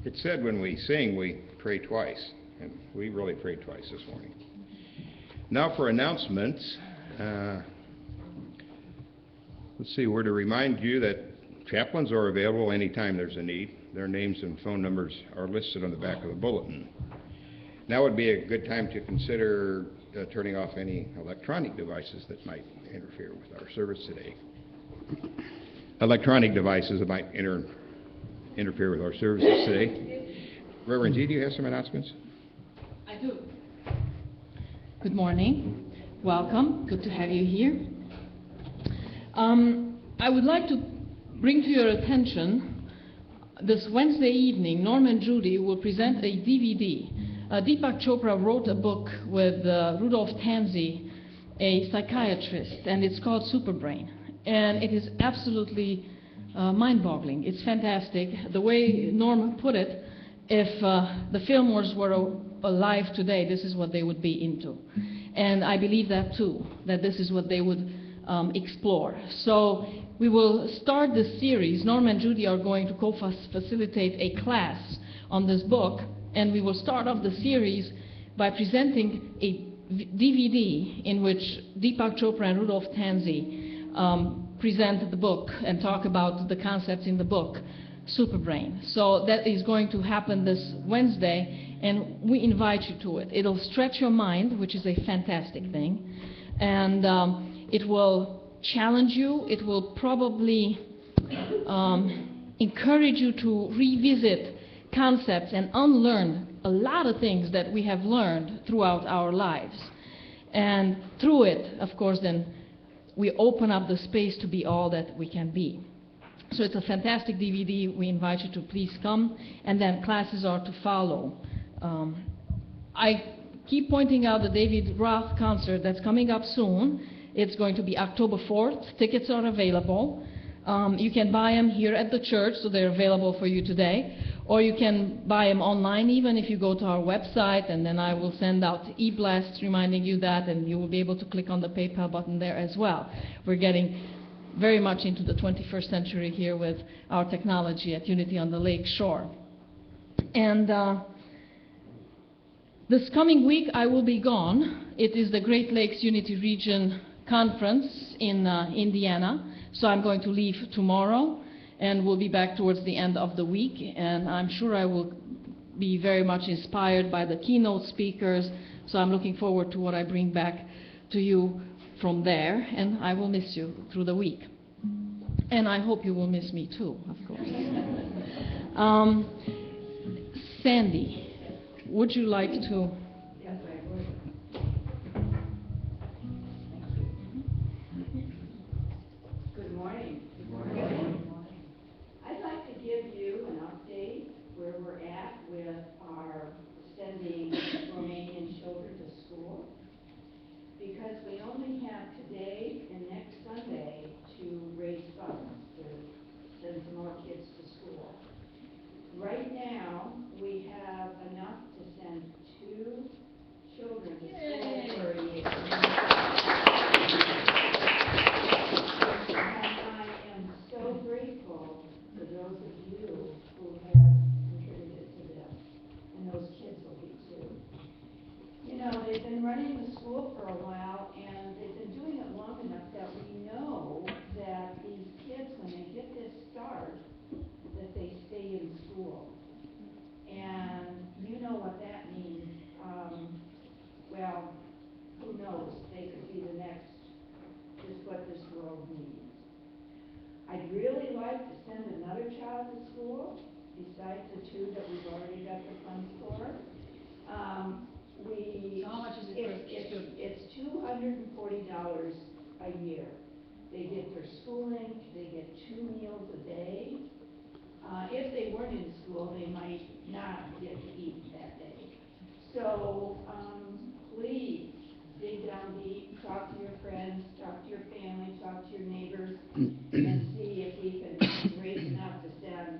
It's said when we sing, we pray twice, and we really prayed twice this morning. Now for announcements. Let's see, we're to remind you that chaplains are available anytime there's a need. Their names and phone numbers are listed on the back of the bulletin. Now would be a good time to consider turning off any electronic devices that might interfere with our service today. Electronic devices that might interfere with our services today. Reverend G, do you have some announcements? I do. Good morning. Welcome. Good to have you here. I would like to bring to your attention this Wednesday evening, Norm and Judy will present a DVD. Deepak Chopra wrote a book with Rudolph Tanzi, a psychiatrist, and it's called Superbrain. And it is absolutely mind-boggling. It's fantastic. The way Norm put it, if the Fillmores were alive today, this is what they would be into. And I believe that too, that this is what they would explore. So we will start this series. Norm and Judy are going to co-facilitate a class on this book, and we will start off the series by presenting a DVD in which Deepak Chopra and Rudolph Tanzi present the book and talk about the concepts in the book, Superbrain. So that is going to happen this Wednesday, and we invite you to it. It'll stretch your mind, which is a fantastic thing, and it will challenge you. It will probably encourage you to revisit concepts and unlearn a lot of things that we have learned throughout our lives. And through it, of course, then we open up the space to be all that we can be. So it's a fantastic DVD. We invite you to please come, and then classes are to follow. I keep pointing out the David Roth concert that's coming up soon. It's going to be October 4th. Tickets are available. You can buy them here at the church, so they're available for you today. Or you can buy them online even if you go to our website, and then I will send out e-blasts reminding you that, and you will be able to click on the PayPal button there as well. We're getting very much into the 21st century here with our technology at Unity on the Lake Shore. And this coming week I will be gone. It is the Great Lakes Unity Region Conference in Indiana, so I'm going to leave tomorrow, and we'll be back towards the end of the week, and I'm sure I will be very much inspired by the keynote speakers, so I'm looking forward to what I bring back to you from there, and I will miss you through the week. And I hope you will miss me too, of course. Sandy, would you like to? Yes, I would. Good morning. Good morning. I'd like to give you an update where we're at with our sending Romanian children to school, because we only have today and next Sunday to raise funds to send some more kids to school. Right now, we have enough to send 2 children to school for a year. And I am so grateful to those of you who have contributed to this, and those kids will be too. You know, they've been running the school for a while, and they've been doing it long enough that we know that these kids, when they get this start, that they stay in school. And you know what that means. Well, who knows? They could be the next, just what this world needs. I'd really like to send another child to school, besides the 2 that we've already got the funds for. How much is it for a student? It's $240 a year. They get their schooling, they get 2 meals a day. If they weren't in school, they might not get to eat that day. So please dig down deep, talk to your friends, talk to your family, talk to your neighbors, and see if we can raise enough to send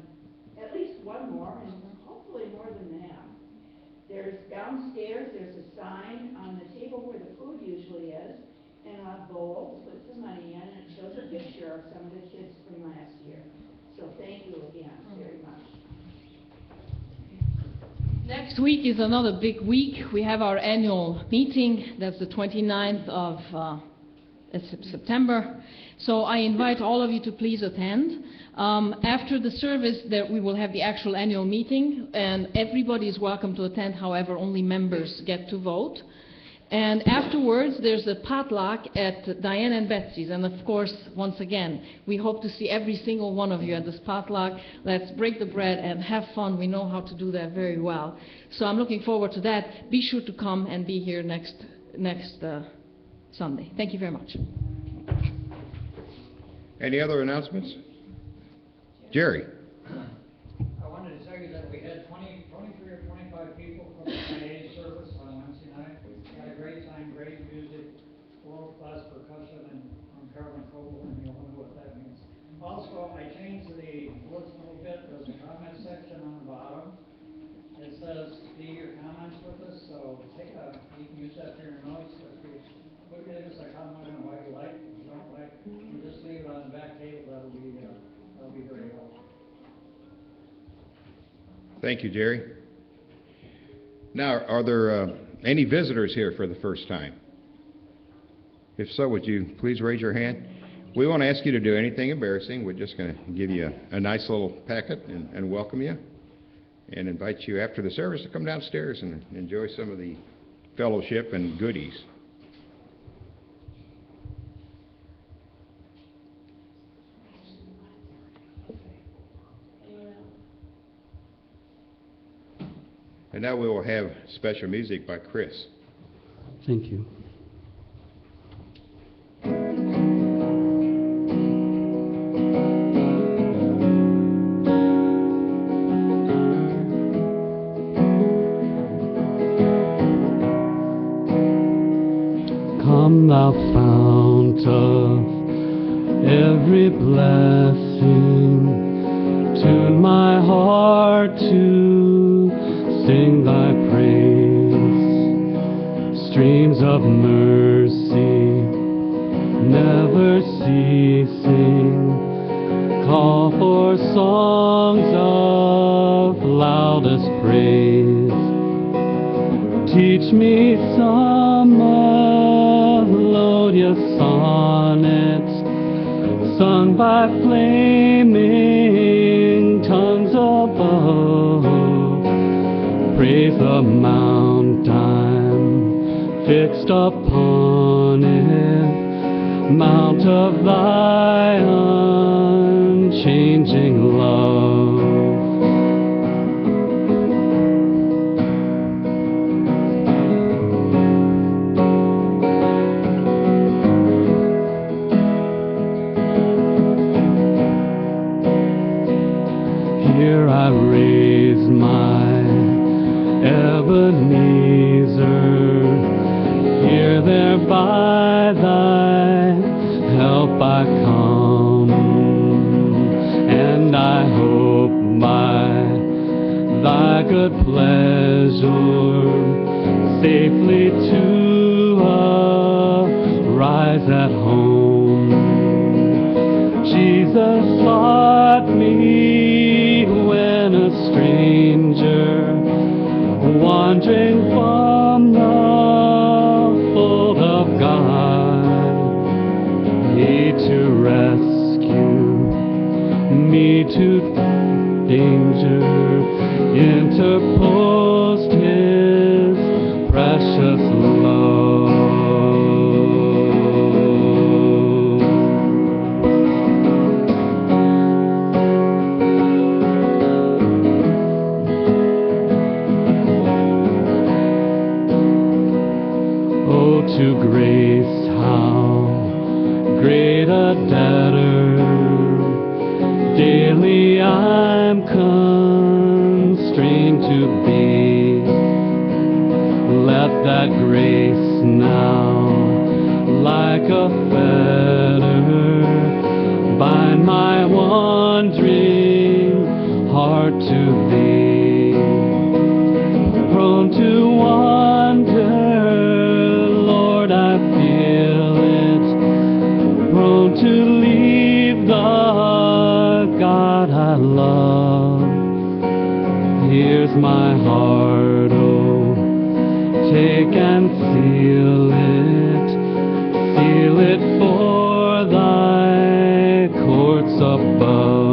at least 1 more, and hopefully more than that. There's downstairs, there's a sign on the table where the food usually is, and a bowl to put some money in, and it shows a picture of some of the kids from last year. So thank you again very much. Next week is another big week. We have our annual meeting. That's the 29th of September. So I invite all of you to please attend. After the service, we will have the actual annual meeting, and everybody is welcome to attend. However, only members get to vote. And afterwards, there's a potluck at Diane and Betsy's. And of course, once again, we hope to see every single one of you at this potluck. Let's break the bread and have fun. We know how to do that very well. So I'm looking forward to that. Be sure to come and be here next Sunday. Thank you very much. Any other announcements? Jerry? I wanted to tell you that we had 23 or 25 people from the IA service on Wednesday night. We had a great time, great music, world-class percussion, and from Carolyn Coble, and you'll know what that means. Also, I changed the words a little bit. There's a comment section on the bottom. It says, leave your comments with us, so you can use that for your notes. If you give us a comment on what you like, what you don't like, and just leave it on the back table. That'll be very helpful. Thank you, Jerry. Now, are there any visitors here for the first time? If so, would you please raise your hand? We won't ask you to do anything embarrassing. We're just going to give you a nice little packet and welcome you and invite you after the service to come downstairs and enjoy some of the fellowship and goodies. And now we will have special music by Chris. Thank you. Come thou fount of every blessing, tune my heart to sing thy praise. Streams of mercy never ceasing, call for songs of loudest praise. Teach me some melodious sonnets sung by flaming tongues above. Praise the mount I'm fixed upon it, mount of thy unchanging love. Here I raise my Ebenezer, here there by thy help I come, and I hope by thy good pleasure safely to arise at home. Jesus sought me when a stranger, wandering from the fold of God, He to rescue me to danger, interposed His precious love. To grace, how great a debtor daily I'm constrained to be. Let that grace now, like a fetter, bind my wandering heart to Thee. Prone to wander, I feel it, prone to leave the God I love. Here Here's my heart, oh, take and seal it for thy courts above.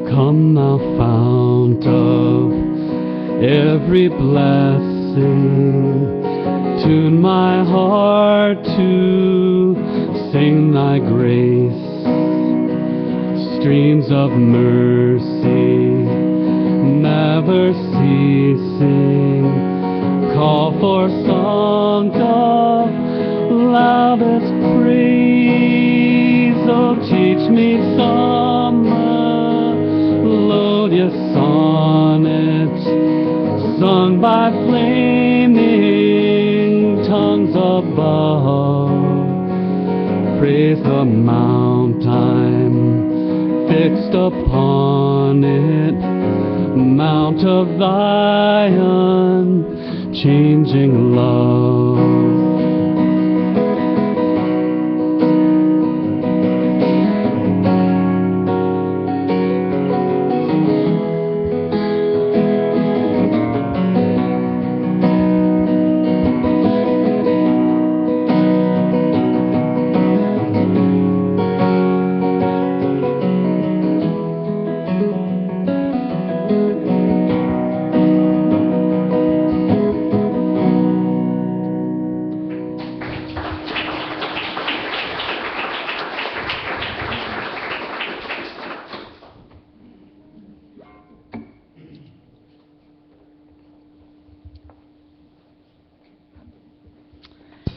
Come thou fount of every blessing, tune my heart to sing thy grace. Streams of mercy, never ceasing, call for songs of loudest praise. Oh, teach me some melodious sonnet, sung by flaming tongues above. Praise the mount I'm fixed upon it, mount of thy unchanging love.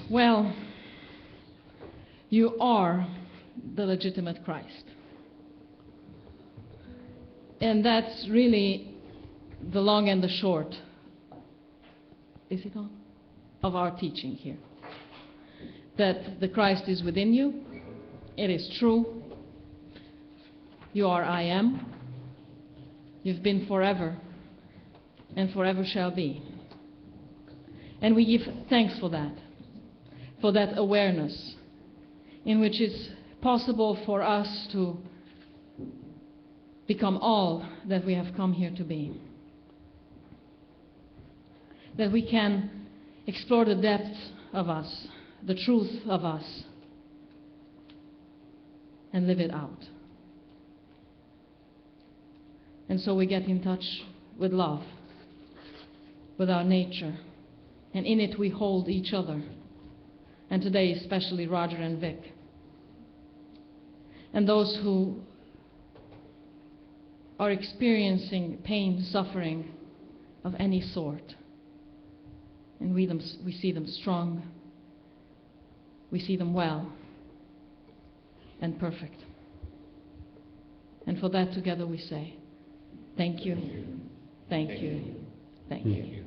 Well, you are the legitimate Christ. And that's really the long and the short, is it on? Of our teaching here. That the Christ is within you. It is true. You are I am. You've been forever, and forever shall be. And we give thanks for that awareness in which it's possible for us to become all that we have come here to be. That we can explore the depth of us, the truth of us, and live it out. And so we get in touch with love, with our nature, and in it we hold each other. And today especially Roger and Vic. And those who are experiencing pain, suffering of any sort. And we see them strong. We see them well and perfect. And for that together we say, thank you, thank you, thank you.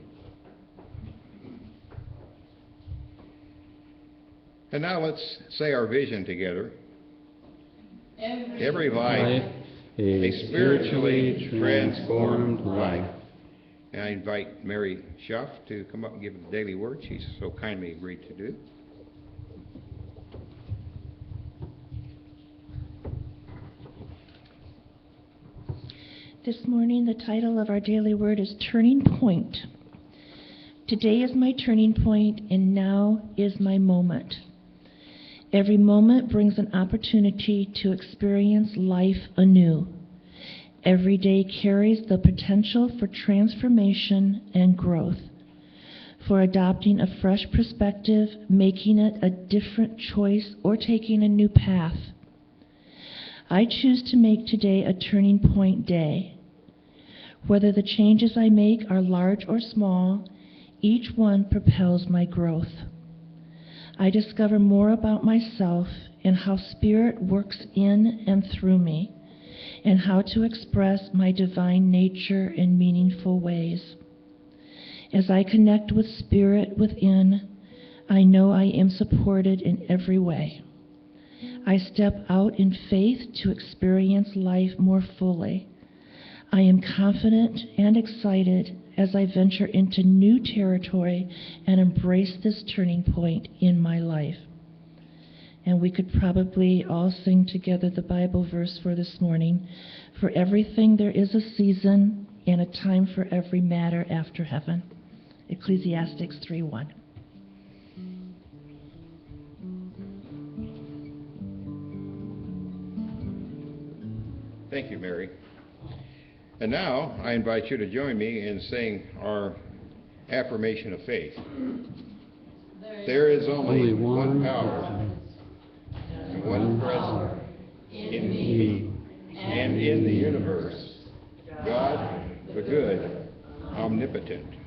And now let's say our vision together. Every life, a spiritually transformed life. And I invite Mary Schuff to come up and give the daily word. She's so kindly agreed to do. This morning, the title of our daily word is Turning Point. Today is my turning point, and now is my moment. Every moment brings an opportunity to experience life anew. Every day carries the potential for transformation and growth, for adopting a fresh perspective, making it a different choice, or taking a new path. I choose to make today a turning point day. Whether the changes I make are large or small, each one propels my growth. I discover more about myself and how Spirit works in and through me, and how to express my divine nature in meaningful ways. As I connect with Spirit within, I know I am supported in every way. I step out in faith to experience life more fully. I am confident and excited as I venture into new territory and embrace this turning point in my life. And we could probably all sing together the Bible verse for this morning. For everything there is a season and a time for every matter after heaven. Ecclesiastes 3:1. Thank you, Mary. And now I invite you to join me in saying our affirmation of faith. There is only one power and one presence in me and in the universe. God, the good, omnipotent.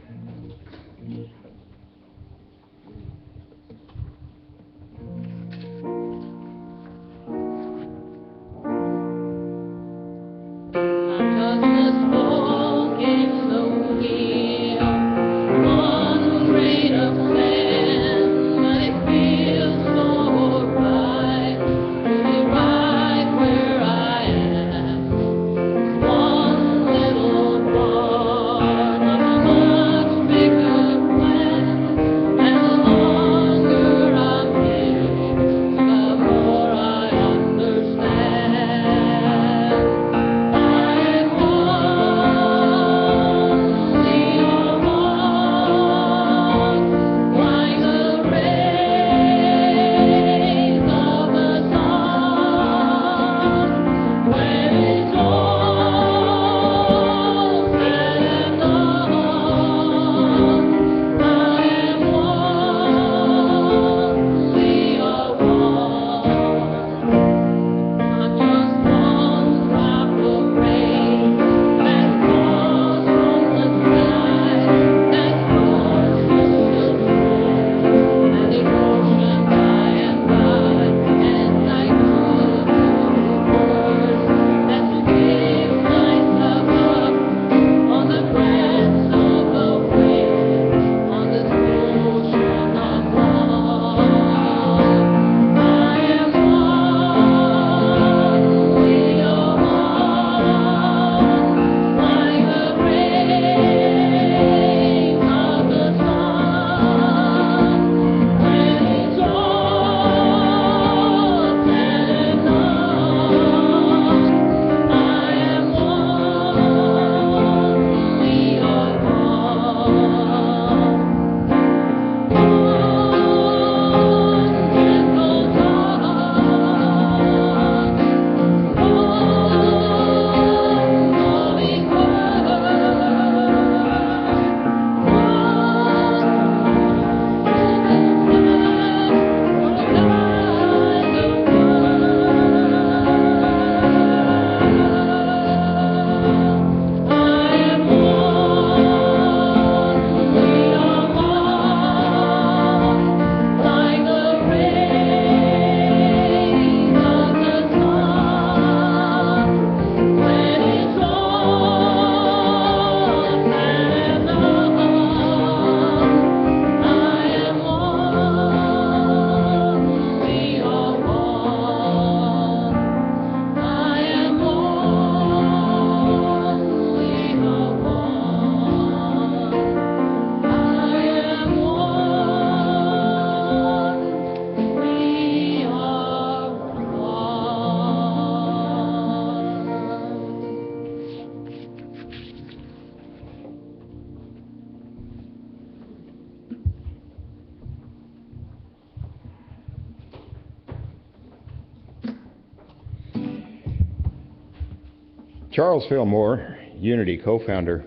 Charles Fillmore, Unity co-founder,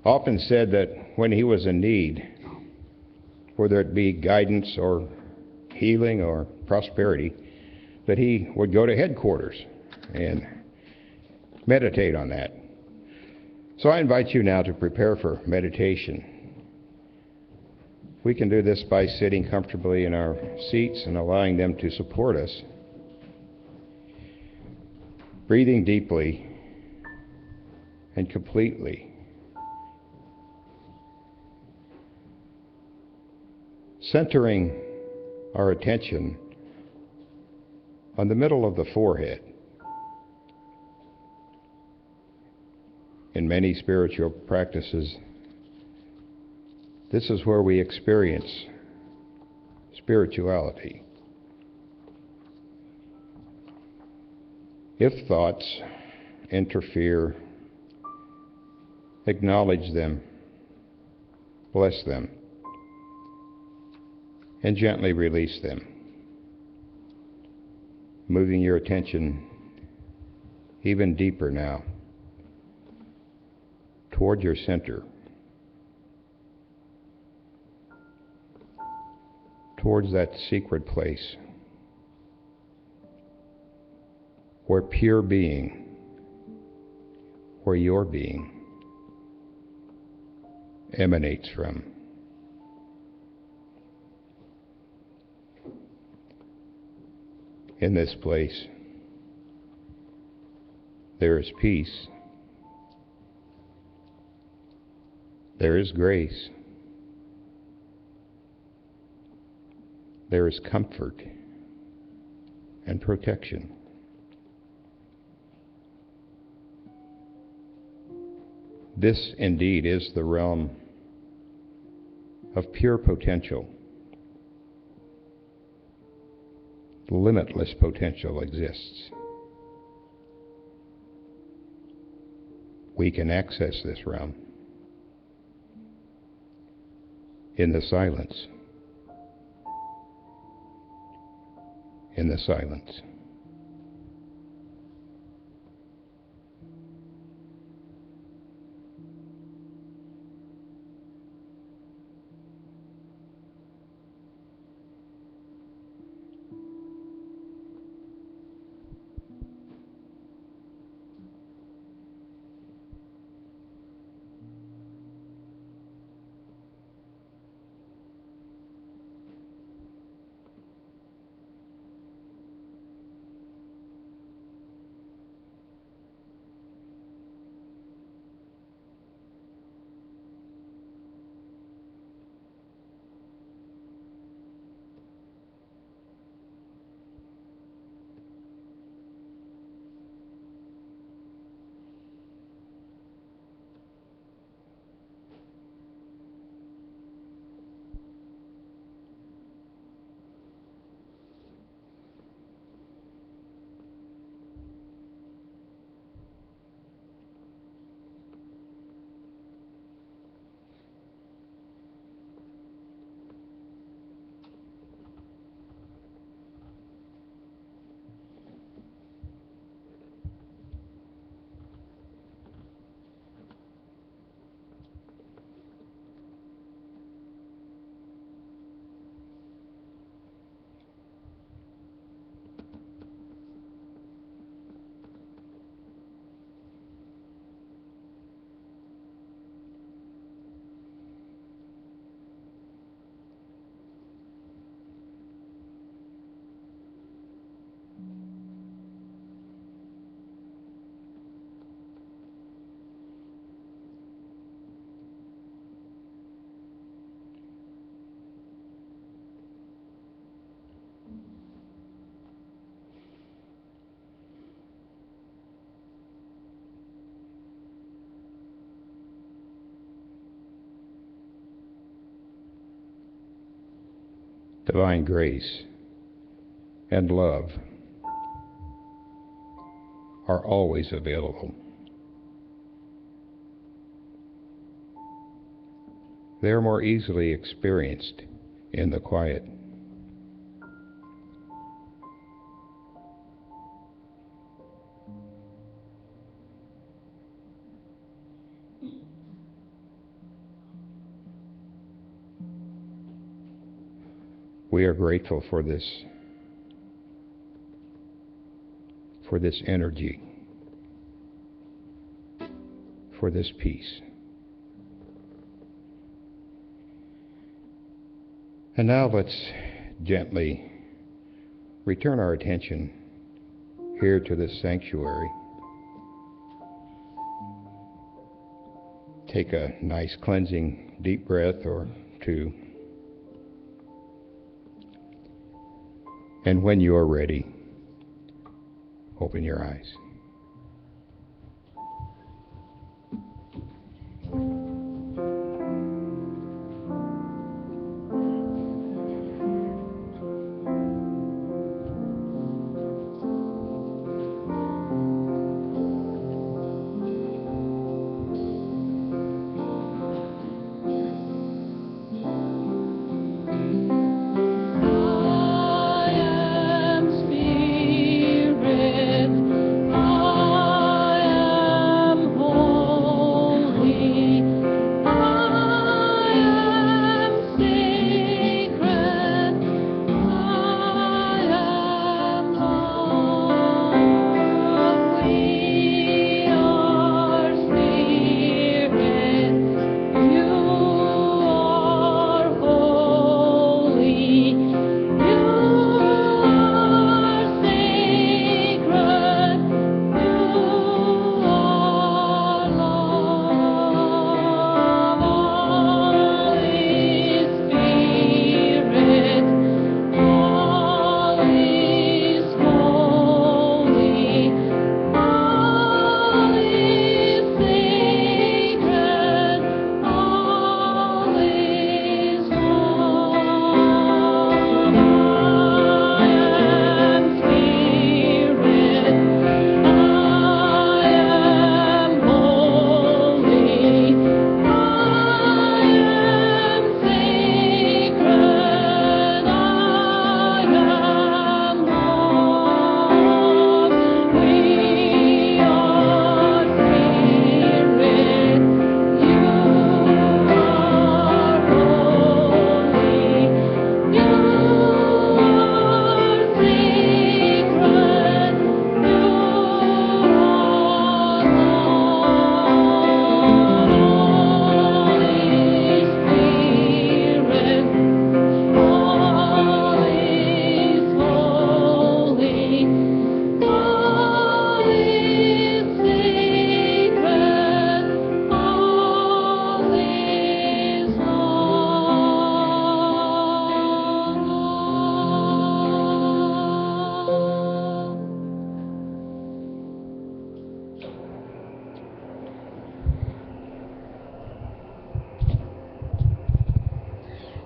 often said that when he was in need, whether it be guidance or healing or prosperity, that he would go to headquarters and meditate on that. So I invite you now to prepare for meditation. We can do this by sitting comfortably in our seats and allowing them to support us. Breathing deeply and completely. centering our attention on the middle of the forehead. In many spiritual practices, this is where we experience spirituality. If thoughts interfere, acknowledge them, bless them, and gently release them, moving your attention even deeper now toward your center, towards that secret place where pure being, where your being emanates from. In this place, there is peace, there is grace, there is comfort and protection. This indeed is the realm of pure potential. Limitless potential exists. We can access this realm in the silence. In the silence. Divine grace and love are always available. They are more easily experienced in the quiet. We are grateful for this energy, for this peace. And now let's gently return our attention here to this sanctuary. Take a nice cleansing deep breath or two. And when you're ready, open your eyes.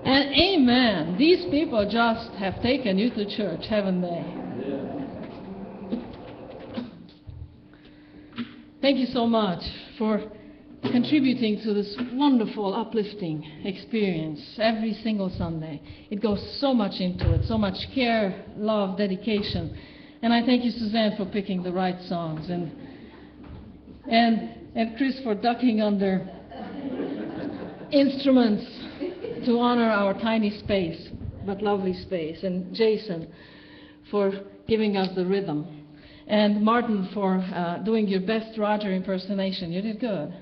And amen. These people just have taken you to church, haven't they? Thank you so much for contributing to this wonderful, uplifting experience every single Sunday. It goes so much into it, so much care, love, dedication. And I thank you, Suzanne, for picking the right songs, and Chris for ducking under instruments to honor our tiny space, but lovely space, and Jason for giving us the rhythm, and Martin for doing your best Roger impersonation. You did good.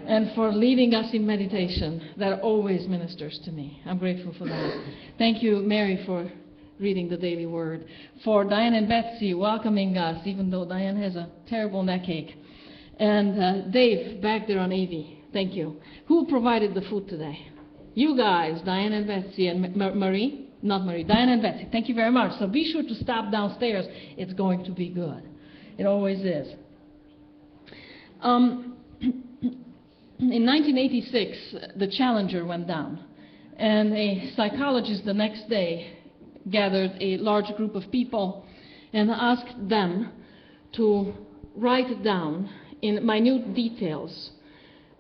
And for leading us in meditation. That always ministers to me. I'm grateful for that. Thank you, Mary, for reading the daily word. For Diane and Betsy welcoming us, even though Diane has a terrible neck ache. And Dave, back there on AV, thank you. Who provided the food today? You guys, Diane and Betsy, and Marie? Not Marie, Diane and Betsy. Thank you very much. So be sure to stop downstairs. It's going to be good. It always is. In 1986, the Challenger went down, and a psychologist the next day gathered a large group of people and asked them to write down in minute details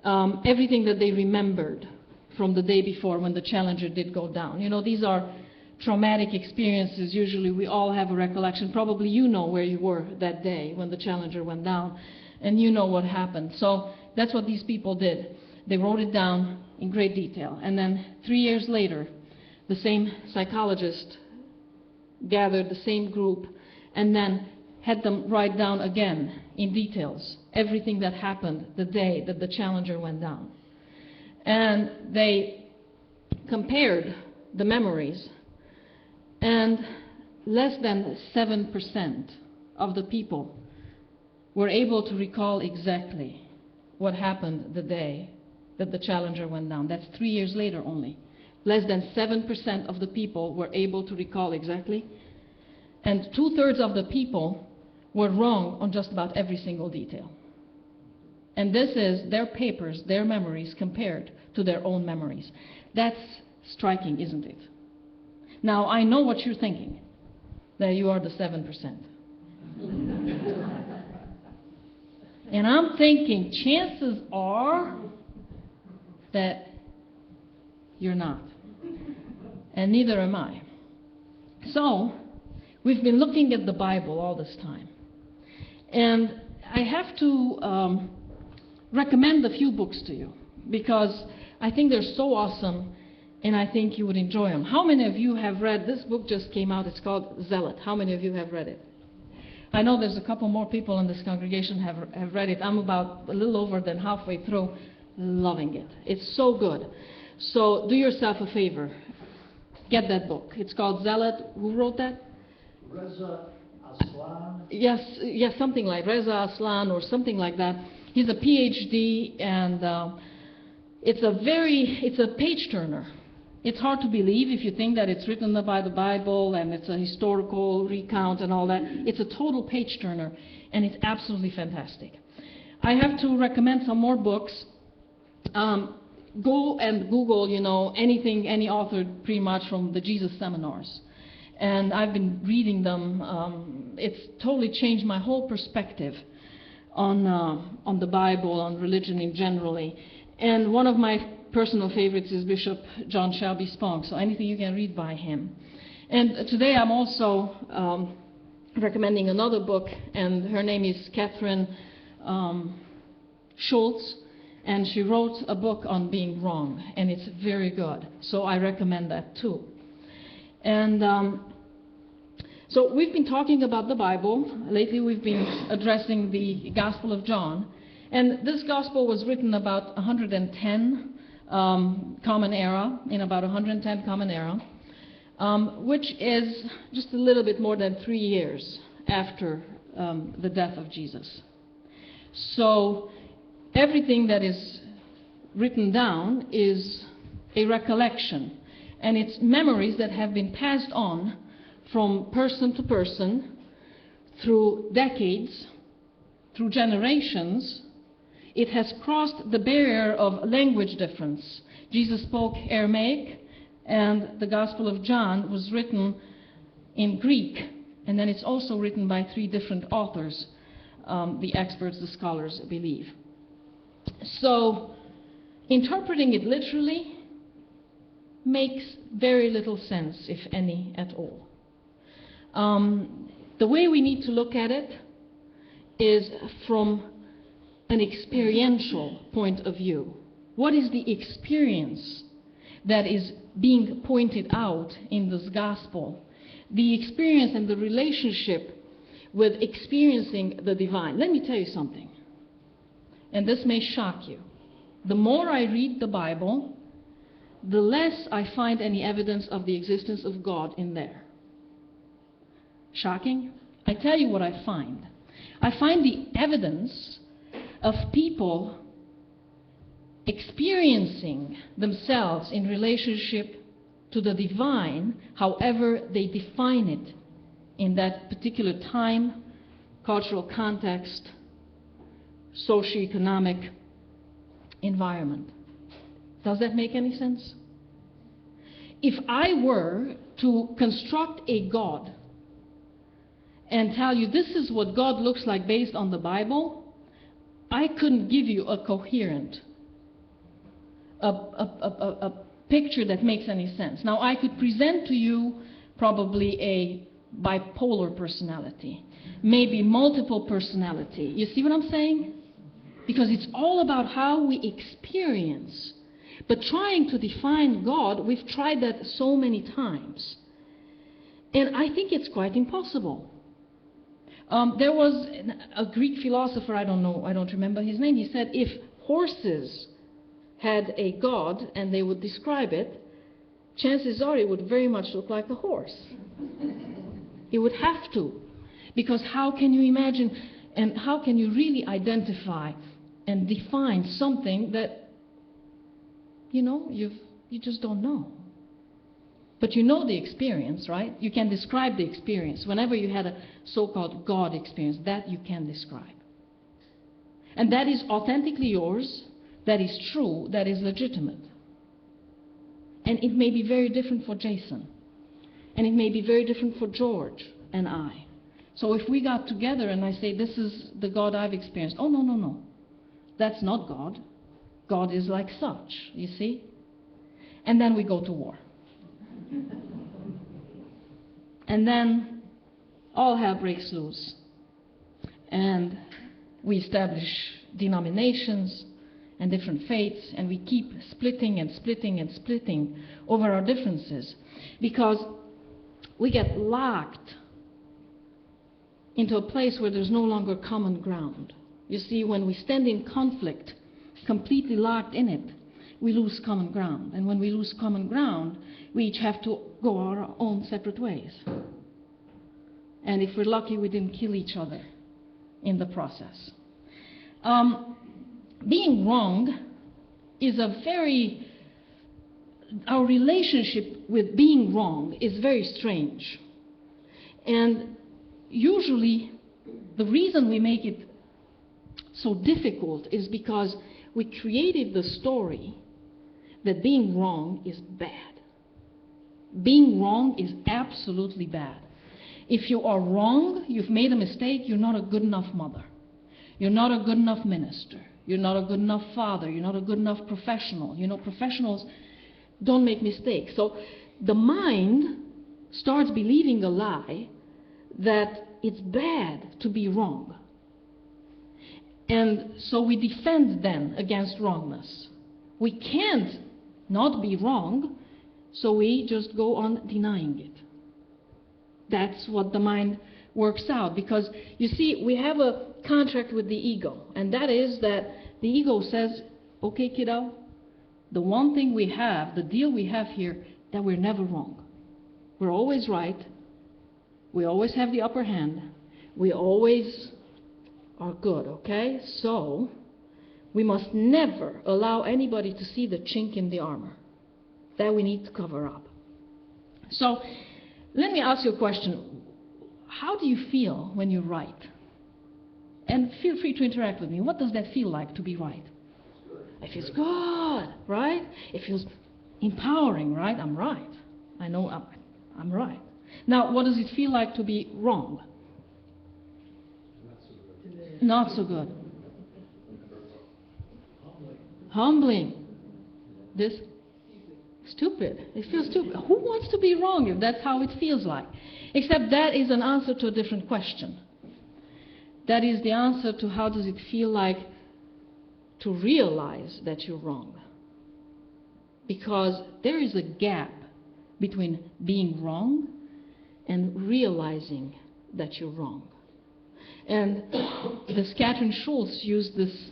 everything that they remembered from the day before when the Challenger did go down. You know, these are traumatic experiences. Usually we all have a recollection. Probably you know where you were that day when the Challenger went down, and you know what happened. So that's what these people did. They wrote it down in great detail. And then 3 years later, the same psychologist gathered the same group and then had them write down again in details everything that happened the day that the Challenger went down. And they compared the memories, and less than 7% of the people were able to recall exactly what happened the day that the Challenger went down. That's 3 years later only. Less than 7% of the people were able to recall exactly. And 2/3 of the people were wrong on just about every single detail. And this is their papers, their memories, compared to their own memories. That's striking, isn't it? Now, I know what you're thinking, that you are the 7%. And I'm thinking, chances are that you're not. And neither am I. So, we've been looking at the Bible all this time. And I have to recommend a few books to you, because I think they're so awesome, and I think you would enjoy them. How many of you have read, this book just came out, it's called Zealot. How many of you have read it? I know there's a couple more people in this congregation have read it. I'm about a little over than halfway through, loving it. It's so good. So do yourself a favor. Get that book. It's called Zealot. Who wrote that? Reza Aslan. Yes, something like Reza Aslan or something like that. He's a PhD, and it's a page turner. It's hard to believe if you think that it's written by the Bible and it's a historical recount and all that. It's a total page turner, and it's absolutely fantastic. I have to recommend some more books. Go and Google, anything, any author pretty much from the Jesus seminars. And I've been reading them. It's totally changed my whole perspective on the Bible, on religion in generally. And one of my personal favorites is Bishop John Shelby Spong, so anything you can read by him. And today I'm also recommending another book, and her name is Catherine Schultz, and she wrote a book on being wrong, and it's very good. So I recommend that too. And so we've been talking about the Bible. Lately we've been addressing the Gospel of John. And this Gospel was written about 110 Common Era, in about 110 Common Era, which is just a little bit more than 3 years after the death of Jesus. So everything that is written down is a recollection, and it's memories that have been passed on from person to person through decades, through generations. It has crossed the barrier of language difference. Jesus spoke Aramaic, and the Gospel of John was written in Greek, and then it's also written by 3 different authors, the experts, the scholars believe. So, interpreting it literally makes very little sense, if any at all. The way we need to look at it is from an experiential point of view. What is the experience that is being pointed out in this gospel? The experience and the relationship with experiencing the divine. Let me tell you something, and this may shock you. The more I read the Bible, the less I find any evidence of the existence of God in there. Shocking? I tell you what I find. I find the evidence of people experiencing themselves in relationship to the divine, however they define it in that particular time, cultural context, socioeconomic environment. Does that make any sense? If I were to construct a God and tell you this is what God looks like based on the Bible, I couldn't give you a coherent, a picture that makes any sense. Now, I could present to you probably a bipolar personality, maybe multiple personality. You see what I'm saying? Because it's all about how we experience. But trying to define God, we've tried that so many times. And I think it's quite impossible. There was a Greek philosopher, I don't remember his name, he said if horses had a god and they would describe it, chances are it would very much look like a horse. It would have to. Because how can you imagine and how can you really identify and define something that, you just don't know? But you know the experience, right? You can describe the experience. Whenever you had a so-called God experience, that you can describe. And that is authentically yours, that is true, that is legitimate. And it may be very different for Jason. And it may be very different for George and I. So if we got together and I say, this is the God I've experienced. Oh, no, no, no. That's not God. God is like such, you see? And then we go to war. And then all hell breaks loose. And we establish denominations and different faiths, and we keep splitting and splitting and splitting over our differences because we get locked into a place where there's no longer common ground. You see, when we stand in conflict, completely locked in it, we lose common ground. And when we lose common ground, we each have to go our own separate ways. And if we're lucky, we didn't kill each other in the process. Being wrong is our relationship with being wrong is very strange. And usually, the reason we make it so difficult is because we created the story that being wrong is bad. Being wrong is absolutely bad. If you are wrong, you've made a mistake, you're not a good enough mother. You're not a good enough minister. You're not a good enough father. You're not a good enough professional. You know, professionals don't make mistakes. So the mind starts believing a lie that it's bad to be wrong. And so we defend then against wrongness. We can't not be wrong, so we just go on denying it. That's what the mind works out. Because, you see, we have a contract with the ego. And that is that the ego says, okay, kiddo, the one thing we have, the deal we have here, that we're never wrong. We're always right. We always have the upper hand. We always are good, okay? So, we must never allow anybody to see the chink in the armor. That we need to cover up. So, let me ask you a question. How do you feel when you're right? And feel free to interact with me. What does that feel like to be right? It feels good, right? It feels empowering, right? I'm right. I know I'm right. Now, what does it feel like to be wrong? Not so good. Humbling. This? Stupid. It feels stupid. Who wants to be wrong if that's how it feels like? Except that is an answer to a different question. That is the answer to how does it feel like to realize that you're wrong. Because there is a gap between being wrong and realizing that you're wrong. And this Catherine Schultz used this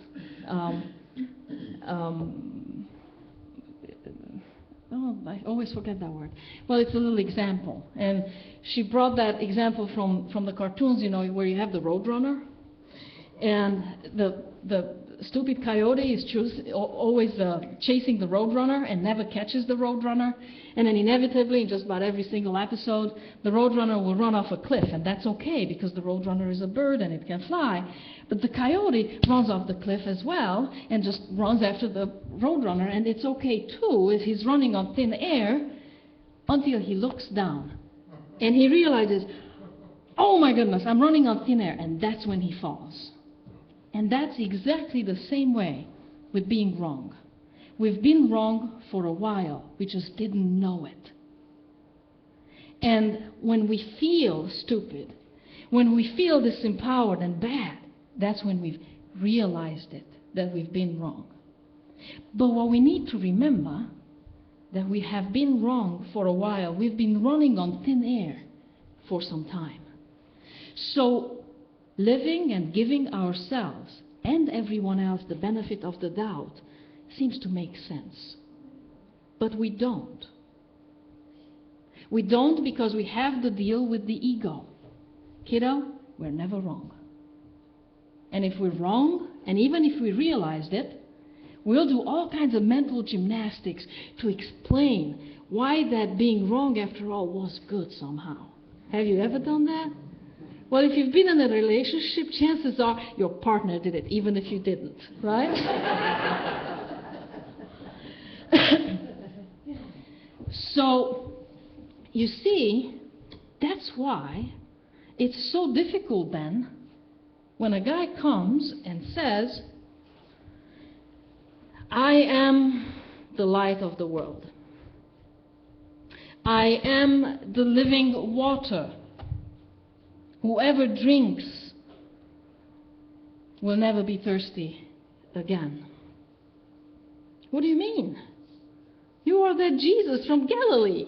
I always forget that word. Well, it's a little example. And she brought that example from the cartoons, you know, where you have the roadrunner. And the stupid coyote is always chasing the roadrunner and never catches the roadrunner. And then inevitably, in just about every single episode, the roadrunner will run off a cliff. And that's okay, because the roadrunner is a bird and it can fly. But the coyote runs off the cliff as well and just runs after the roadrunner. And it's okay, too, if he's running on thin air until he looks down. And he realizes, oh my goodness, I'm running on thin air. And that's when he falls. And that's exactly the same way with being wrong. We've been wrong for a while. We just didn't know it. And when we feel stupid, when we feel disempowered and bad, that's when we've realized it, that we've been wrong. But what we need to remember, that we have been wrong for a while. We've been running on thin air for some time. So, living and giving ourselves and everyone else the benefit of the doubt seems to make sense. But we don't. We don't because we have to deal with the ego. Kiddo, we're never wrong. And if we're wrong, and even if we realized it, we'll do all kinds of mental gymnastics to explain why that being wrong after all was good somehow. Have you ever done that? Well, if you've been in a relationship, chances are your partner did it, even if you didn't, right? So, you see, that's why it's so difficult then when a guy comes and says, I am the light of the world. I am the living water. Whoever drinks will never be thirsty again. What do you mean? You are that Jesus from Galilee.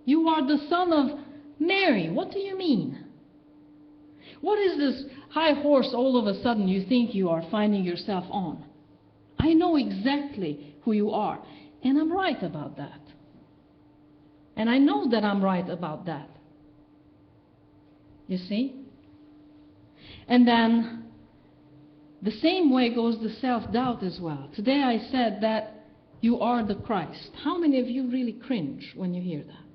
You are the son of Mary. What do you mean? What is this high horse all of a sudden you think you are finding yourself on? I know exactly who you are, and I'm right about that. And I know that I'm right about that. You see? And then the same way goes the self-doubt as well. Today I said that you are the Christ. How many of you really cringe when you hear that?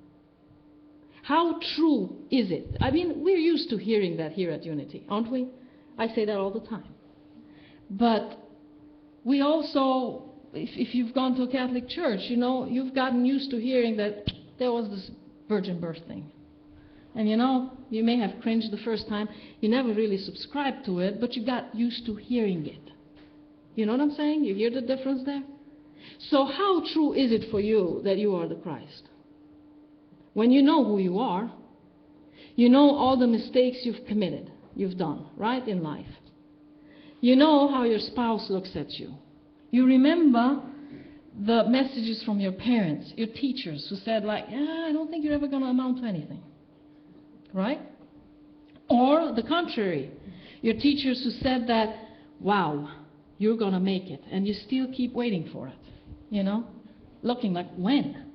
How true is it? I mean, we're used to hearing that here at Unity, aren't we? I say that all the time. But we also, if you've gone to a Catholic church, you know, you've gotten used to hearing that there was this virgin birth thing. And you know, you may have cringed the first time. You never really subscribed to it, but you got used to hearing it. You know what I'm saying? You hear the difference there? So how true is it for you that you are the Christ? When you know who you are, you know all the mistakes you've done, right, in life. You know how your spouse looks at you. You remember the messages from your parents, your teachers, who said like, I don't think you're ever going to amount to anything. Right? Or the contrary, your teachers who said that, wow, you're going to make it, and you still keep waiting for it, you know, looking like, when?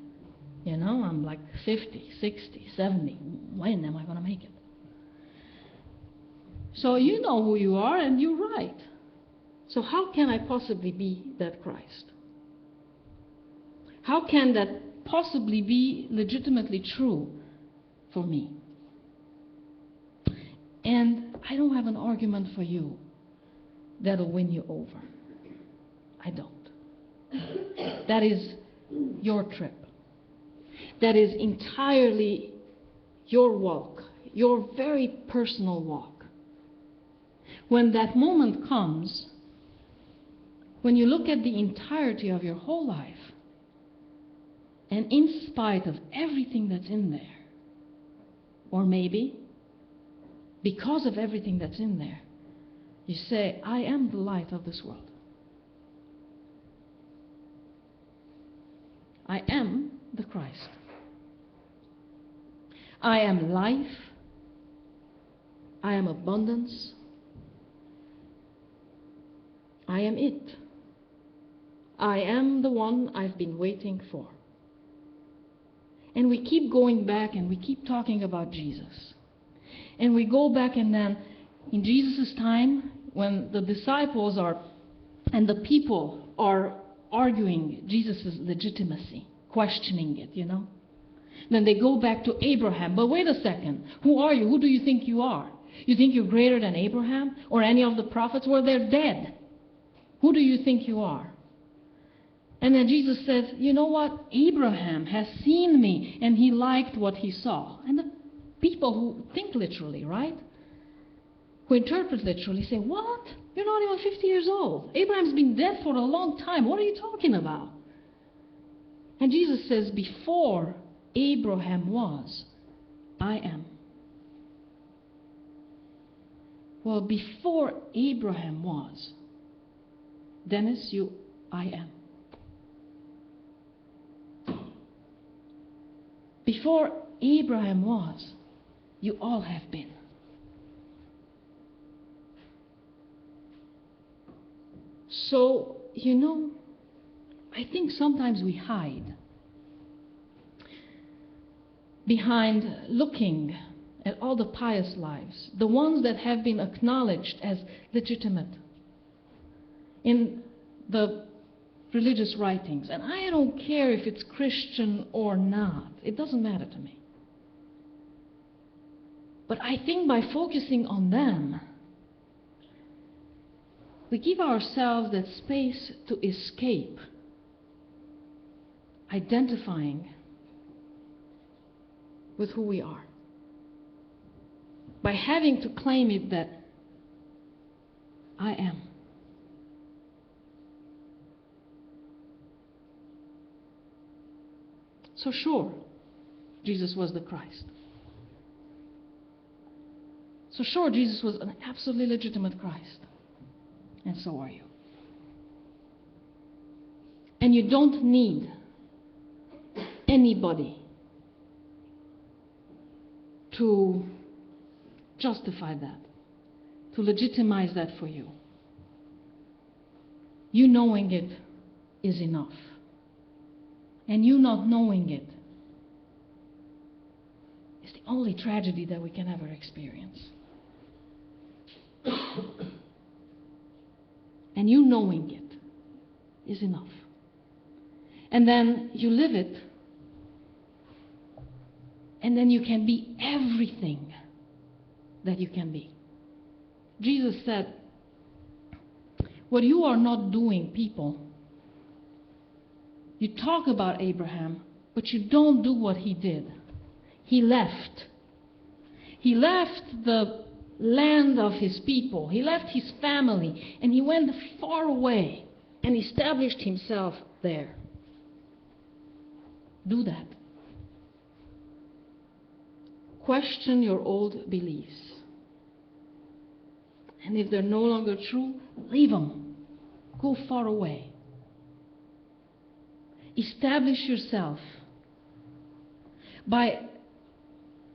You know, I'm like 50, 60, 70, when am I going to make it? So you know who you are, and you're right. So how can I possibly be that Christ? How can that possibly be legitimately true for me? And I don't have an argument for you that'll win you over. I don't. That is your trip. That is entirely your walk, your very personal walk. When that moment comes, when you look at the entirety of your whole life, and in spite of everything that's in there, or maybe because of everything that's in there, you say, I am the light of this world. I am the Christ. I am life. I am abundance. I am it. I am the one I've been waiting for. And we keep going back and we keep talking about Jesus. And we go back, and then in Jesus' time, when the disciples are and the people are arguing Jesus' legitimacy, questioning it, you know. Then they go back to Abraham. But wait a second. Who are you? Who do you think you are? You think you're greater than Abraham or any of the prophets? Well, they're dead. Who do you think you are? And then Jesus says, you know what? Abraham has seen me, and he liked what he saw. And the people who think literally, right? Who interpret literally say, what? You're not even 50 years old. Abraham's been dead for a long time. What are you talking about? And Jesus says, before Abraham was, I am. Well, before Abraham was, Dennis, I am. Before Abraham was, you all have been. So, you know, I think sometimes we hide behind looking at all the pious lives, the ones that have been acknowledged as legitimate in the religious writings, and I don't care if it's Christian or not. It doesn't matter to me. But I think by focusing on them, we give ourselves that space to escape identifying with who we are. By having to claim it that I am. So sure, Jesus was the Christ. So sure, Jesus was an absolutely legitimate Christ. And so are you. And you don't need anybody to justify that, to legitimize that for you. You knowing it is enough. And you not knowing it is the only tragedy that we can ever experience. And you knowing it is enough. And then you live it, and then you can be everything that you can be. Jesus said, what you are not doing, people, you talk about Abraham, but you don't do what he did. He left. He left the land of his people. He left his family, and he went far away and established himself there. Do that. Question your old beliefs. And if they're no longer true, leave them. Go far away. Establish yourself by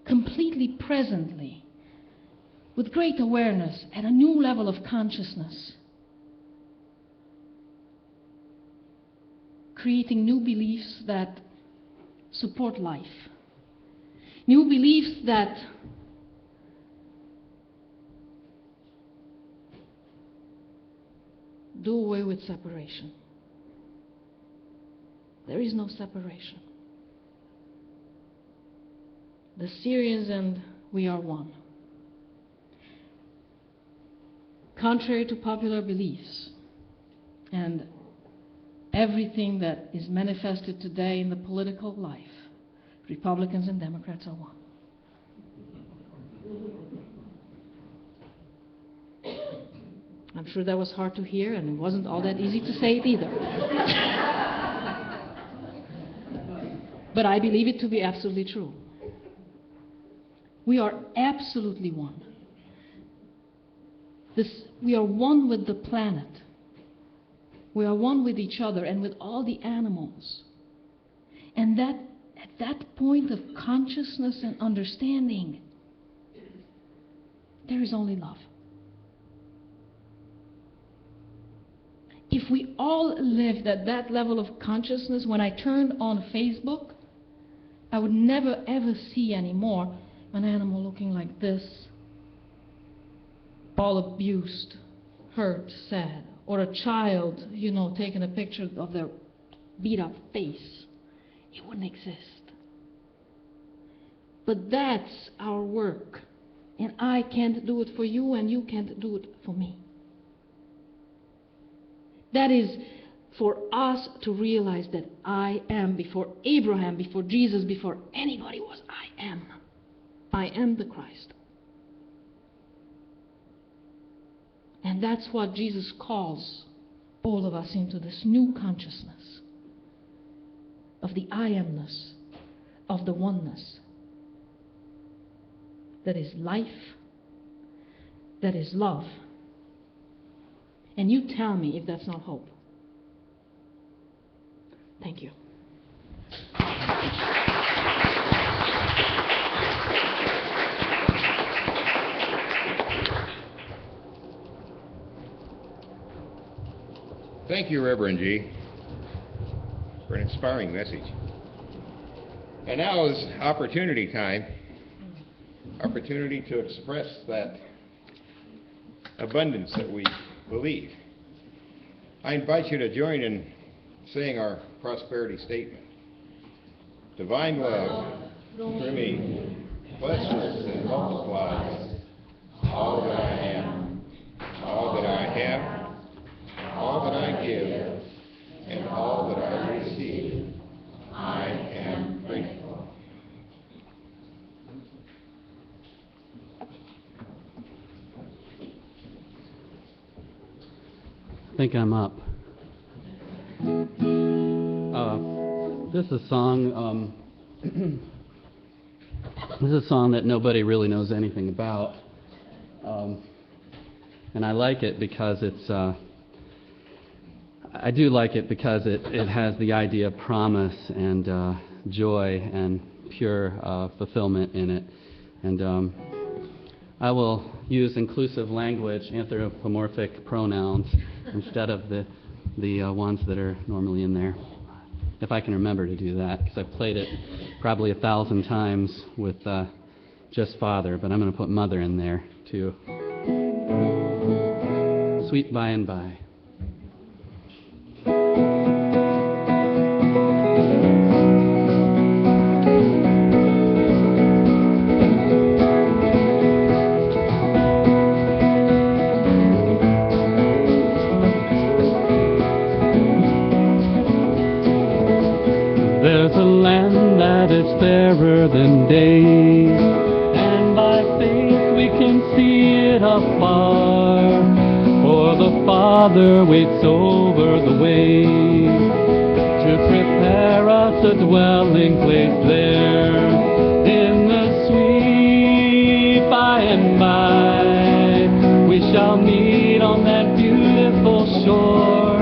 completely presently, with great awareness, at a new level of consciousness, creating new beliefs that support life, new beliefs that do away with separation. There is no separation. The Syrians and we are one. Contrary to popular beliefs and everything that is manifested today in the political life, Republicans and Democrats are one. I'm sure that was hard to hear, and it wasn't all that easy to say it either. But I believe it to be absolutely true. We are absolutely one. We are one with the planet. We are one with each other and with all the animals. And that at that point of consciousness and understanding, there is only love. If we all lived at that level of consciousness, when I turned on Facebook, I would never ever see anymore an animal looking like this, all abused, hurt, sad, or a child, taking a picture of their beat up face. It wouldn't exist. But that's our work. And I can't do it for you, and you can't do it for me. That is for us to realize that I am, before Abraham, before Jesus, before anybody was, I am. I am the Christ. And that's what Jesus calls all of us into, this new consciousness of the I amness, of the oneness. That is life, that is love. And you tell me if that's not hope. Thank you. Thank you, Reverend G, for an inspiring message. And now is opportunity time. Opportunity to express that abundance that we believe. I invite you to join in sing our prosperity statement. Divine love through me blesses and multiplies all that I am, all that I have, all that I give, and all that I receive. I am grateful. I think I'm up. This is a song. This is a song that nobody really knows anything about, and I like it because it's. I do like it because it has the idea of promise and joy and pure fulfillment in it, and I will use inclusive language, anthropomorphic pronouns, instead of the ones that are normally in there, if I can remember to do that, because I've played it probably 1,000 times with just Father, but I'm going to put Mother in there too. Sweet by and by. There's a land that is fairer than day, and by faith we can see it afar. For the Father waits over the way to prepare us a dwelling place there in the sweet by and by. We shall meet on that beautiful shore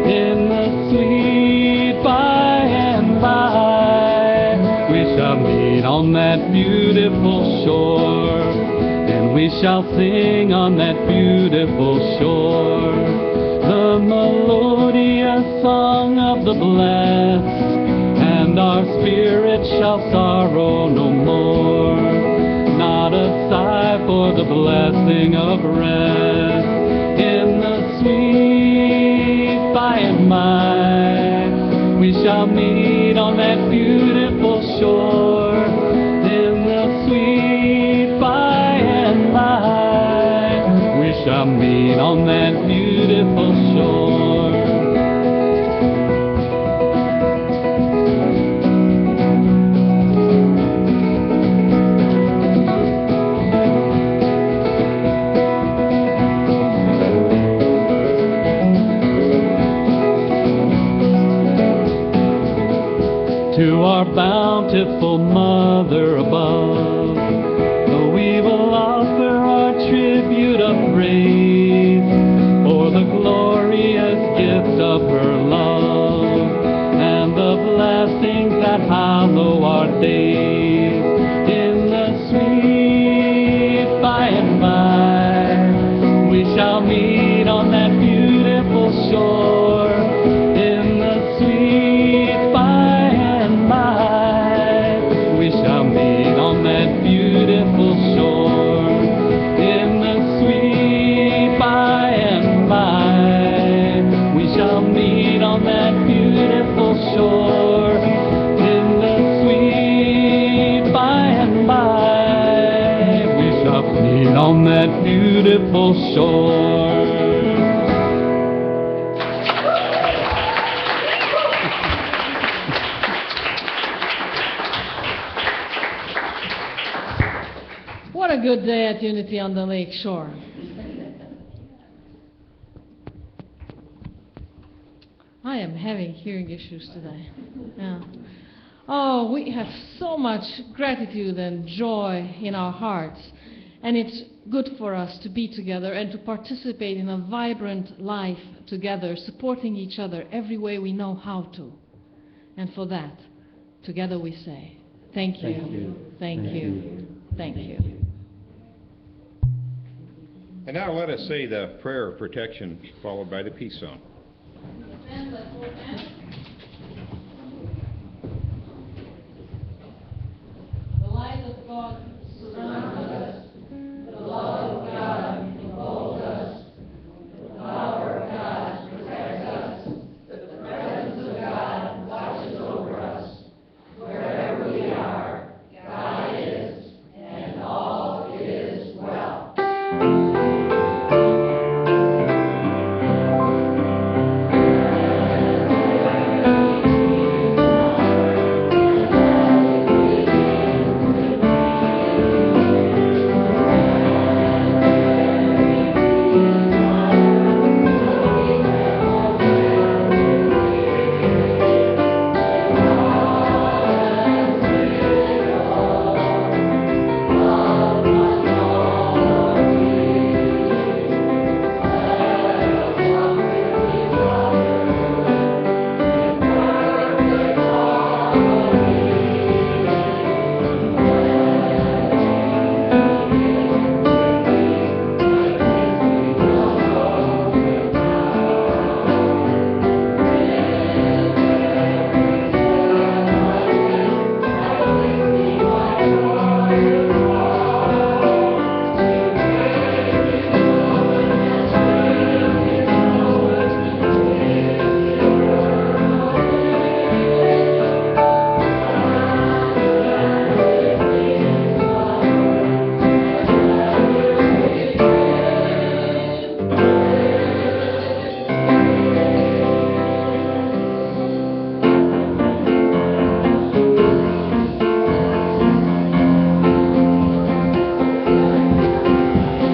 in the sweet by and by. We shall meet on that beautiful shore, and we shall sing on that beautiful shore the melodious song of the blessed, and our spirit shall sorrow no more. Not a sigh for the blessing of rest in the sweet by and by. We shall meet on that beautiful shore in the sweet by and by. We shall meet on that beautiful shore. To our bountiful Mother above, we will offer our tribute of praise for the glorious gift of her love and the blessings that hallow our days in the sweet by and by. We shall meet on that beautiful shore in the sweet by and by. We shall meet on that beautiful shore in the sweet by and by. We shall meet on that beautiful shore in the sweet by and by. We shall meet on that beautiful shore. What a good day at Unity on the Lake Shore. I am having hearing issues today. Yeah. Oh, we have so much gratitude and joy in our hearts, and it's good for us to be together and to participate in a vibrant life together, supporting each other every way we know how to. And for that, together we say, thank you, thank you, thank you. And now let us say the prayer of protection followed by the peace song. The light of God